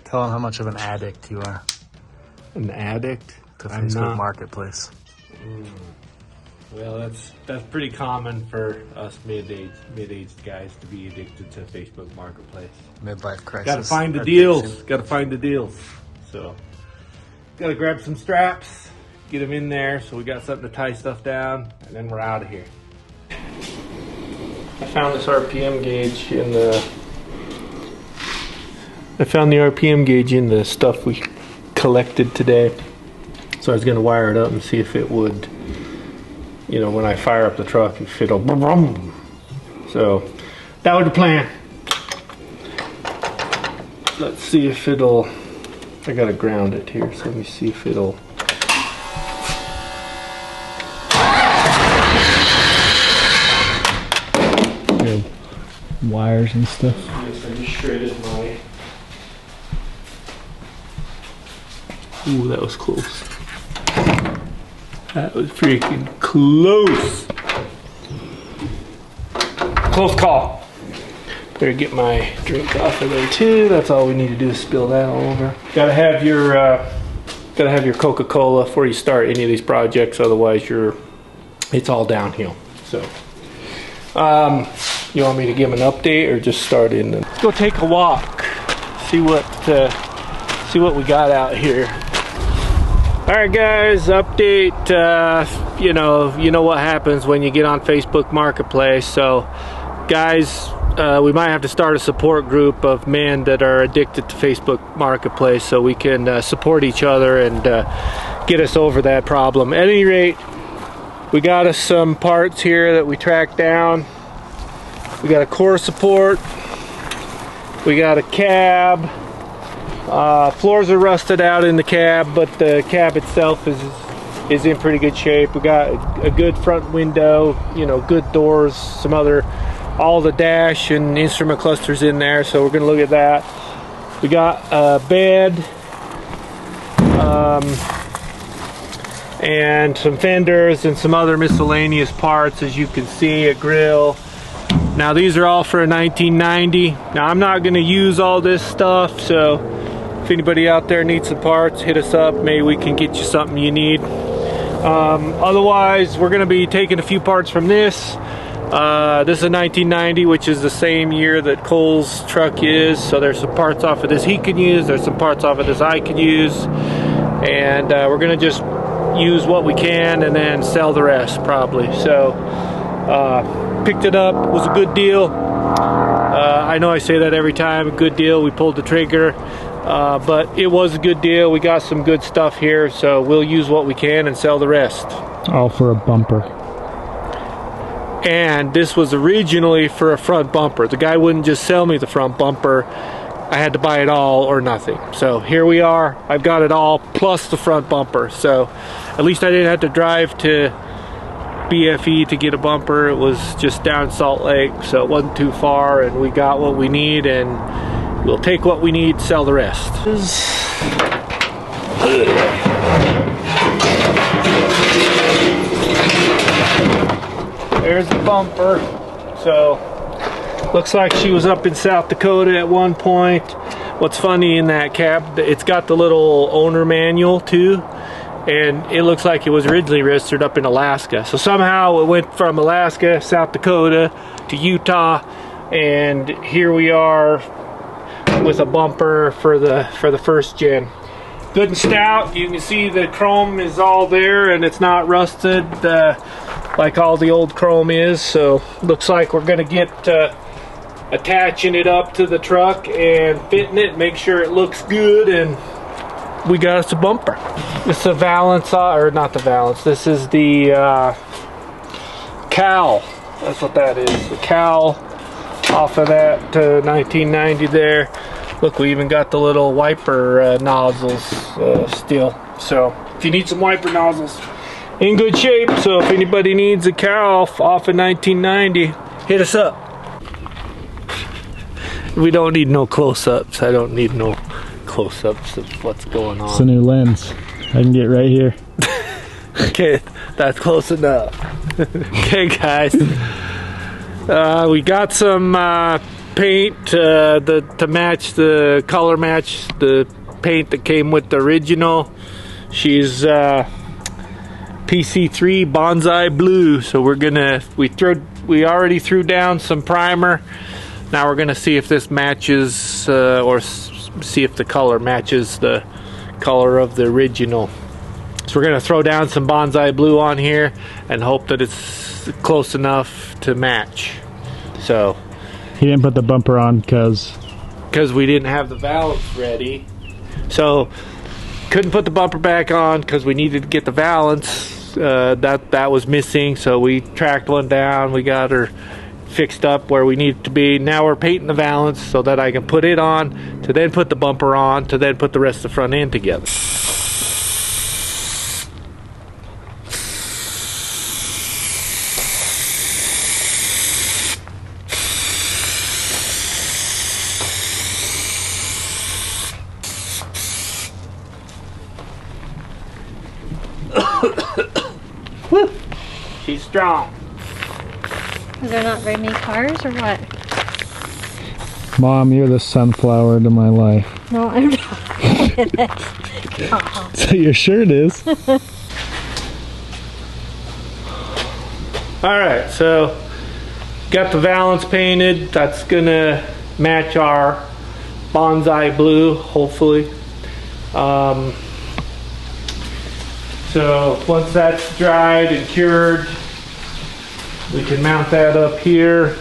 Tell them how much of an addict you are. An addict? To Facebook Marketplace. Well, that's pretty common for us mid-aged guys to be addicted to Facebook Marketplace. Midlife crisis. Gotta find the deals. Gotta find the deals. So, gotta grab some straps, get them in there so we got something to tie stuff down, and then we're out of here. I found this RPM gauge in the... stuff we collected today. So I was gonna wire it up and see if it would, you know, when I fire up the truck, if it'll brum, brum. So that was the plan. Let's see if it'll, I gotta ground it here, so let me see if it'll. Good wires and stuff. Yes, I just shredded my. Ooh, that was close. That was freaking close. Close call. Better get my drink off of there too. That's all we need to do is spill that all over. Gotta have your Coca-Cola before you start any of these projects. Otherwise, it's all downhill. So, you want me to give an update or just start in? Let's go take a walk. See what we got out here. Alright guys, update, you know what happens when you get on Facebook Marketplace. So guys, we might have to start a support group of men that are addicted to Facebook Marketplace so we can support each other and get us over that problem. At any rate, we got us some parts here that we tracked down. We got a core support, we got a cab. Floors are rusted out in the cab, but the cab itself is in pretty good shape. We got a good front window, you know, good doors, all the dash and instrument clusters in there, so we're gonna look at that. We got a bed and some fenders and some other miscellaneous parts, as you can see, a grill. Now these are all for a 1990. Now I'm not gonna use all this stuff, so if anybody out there needs some parts, hit us up. Maybe we can get you something you need. Otherwise, we're gonna be taking a few parts from this. This is a 1990, which is the same year that Cole's truck is. So there's some parts off of this he can use. There's some parts off of this I can use. And we're gonna just use what we can and then sell the rest probably. So picked it up, was a good deal. I know I say that every time, a good deal. We pulled the trigger. But it was a good deal. We got some good stuff here, so we'll use what we can and sell the rest. All for a bumper. And this was originally for a front bumper. The guy wouldn't just sell me the front bumper. I had to buy it all or nothing. So here we are. I've got it all plus the front bumper. So at least I didn't have to drive to BFE to get a bumper. It was just down Salt Lake, so it wasn't too far, and we got what we need, and we'll take what we need, sell the rest. There's the bumper. So, looks like she was up in South Dakota at one point. What's funny in that cab, it's got the little owner manual too, and it looks like it was originally registered up in Alaska. So somehow it went from Alaska, South Dakota to Utah, and here we are with a bumper for the first gen. Good and stout. You can see the chrome is all there and it's not rusted like all the old chrome is. So looks like we're gonna get attaching it up to the truck and fitting it, make sure it looks good, and we got us a bumper. This is a valance, or not the valance, this is the cowl. That's what that is, the cowl off of that 1990 there. Look, we even got the little wiper nozzles still. So if you need some wiper nozzles, in good shape. So if anybody needs a cowl off of 1990, hit us up. We don't need no close-ups. I don't need no close-ups of what's going on. It's a new lens. I can get right here. Okay, that's close enough. Okay, guys. We got some paint to match the color match the paint that came with the original. She's PC3 Bonsai Blue. So we're gonna we already threw down some primer. Now we're gonna see if this matches or see if the color matches the color of the original. So we're gonna throw down some Bonsai Blue on here and hope that it's close enough to match. So He didn't put the bumper on because we didn't have the valance ready. So couldn't put the bumper back on because we needed to get the valance. That was missing. So we tracked one down. We got her fixed up where we need it to be. Now we're painting the valance so that I can put it on, to then put the bumper on, to then put the rest of the front end together. Woo. She's strong. Is there not very many cars or what? Mom, you're the sunflower to my life. No, I'm not. So your shirt is. Alright, so got the valance painted. That's gonna match our Bonsai Blue, hopefully. So once that's dried and cured, we can mount that up here,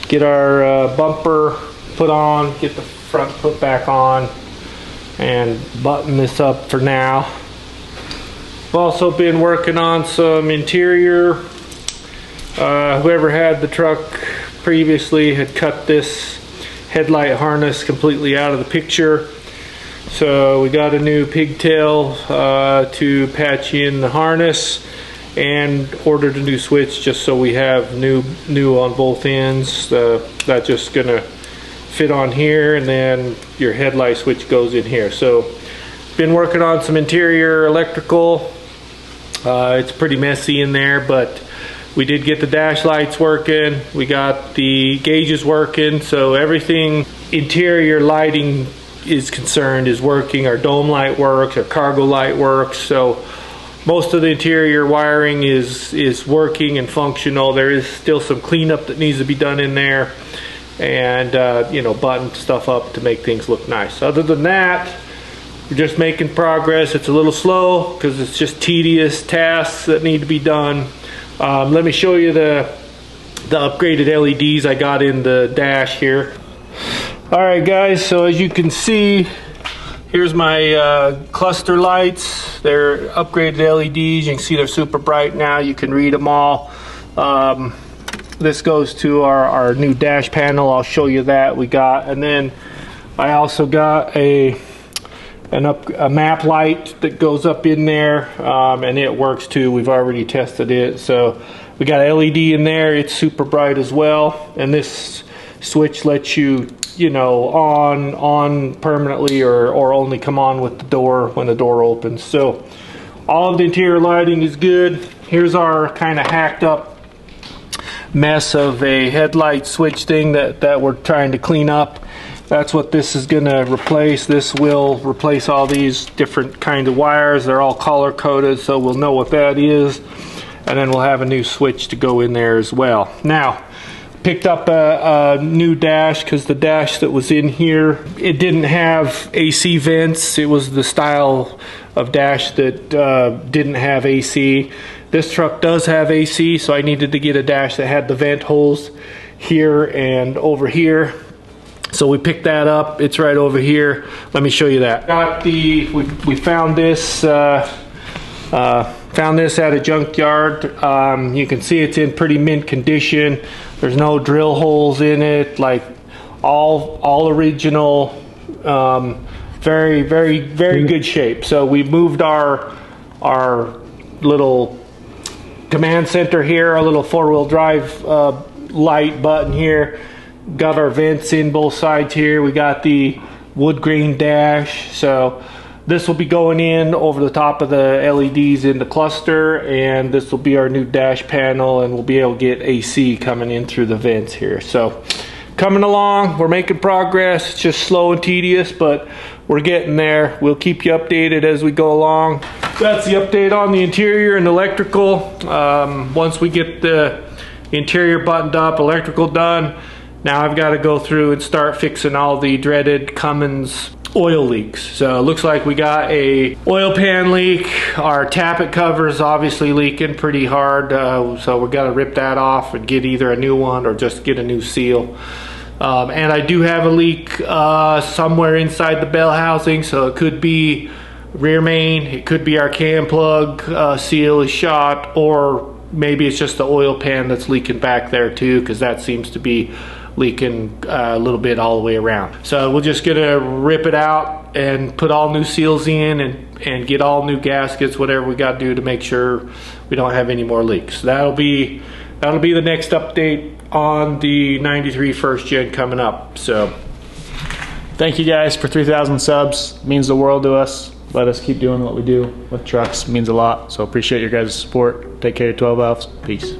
get our bumper put on, get the front put back on, and button this up for now. I've also been working on some interior. Whoever had the truck previously had cut this headlight harness completely out of the picture. So we got a new pigtail to patch in the harness, and ordered a new switch just so we have new on both ends. That's just gonna fit on here, and then your headlight switch goes in here. So been working on some interior electrical. It's pretty messy in there, but we did get the dash lights working. We got the gauges working, so everything interior lighting is concerned is working. Our dome light works, our cargo light works. So most of the interior wiring is working and functional. There is still some cleanup that needs to be done in there, and you know, button stuff up to make things look nice. Other than that, we're just making progress. It's a little slow because it's just tedious tasks that need to be done. Let me show you the upgraded LEDs I got in the dash here. Alright guys, so as you can see, here's my cluster lights. They're upgraded LEDs. You can see they're super bright now. You can read them all. This goes to our new dash panel. I'll show you that we got. And then I also got a map light that goes up in there, and it works too. We've already tested it. So we got LED in there. It's super bright as well. And this switch lets you know, on permanently or only come on with the door when the door opens. So all of the interior lighting is good. Here's our kind of hacked up mess of a headlight switch thing that we're trying to clean up. That's what this is going to replace. This will replace all these different kind of wires. They're all color coded, so we'll know what that is, and then we'll have a new switch to go in there as well. Now, picked up a new dash because the dash that was in here, it didn't have AC vents. It was the style of dash that didn't have AC. This truck does have AC, so I needed to get a dash that had the vent holes here and over here. So we picked that up. It's right over here. Let me show you that. We found this at a junkyard. You can see it's in pretty mint condition. There's no drill holes in it, like all original, very good shape. So we moved our little command center here, our little 4-wheel drive light button here. Got our vents in both sides here. We got the wood grain dash. So this will be going in over the top of the LEDs in the cluster, and this will be our new dash panel, and we'll be able to get AC coming in through the vents here. So coming along. We're making progress. It's just slow and tedious, but we're getting there. We'll keep you updated as we go along. That's the update on the interior and electrical. Once we get the interior buttoned up, electrical done, now I've got to go through and start fixing all the dreaded Cummins oil leaks. So it looks like we got a oil pan leak. Our tappet cover is obviously leaking pretty hard, so we got to rip that off and get either a new one or just get a new seal. And I do have a leak somewhere inside the bell housing, so it could be rear main, it could be our cam plug seal is shot, or maybe it's just the oil pan that's leaking back there too, because that seems to be leaking a little bit all the way around. So we're just gonna rip it out and put all new seals in and get all new gaskets, whatever we got to do to make sure we don't have any more leaks. That'll be the next update on the 93 first gen coming up. So Thank you guys for 3,000 subs. It means the world to us. Let us keep doing what we do with trucks. It means a lot. So appreciate your guys' support. Take care of 12 valves. Peace.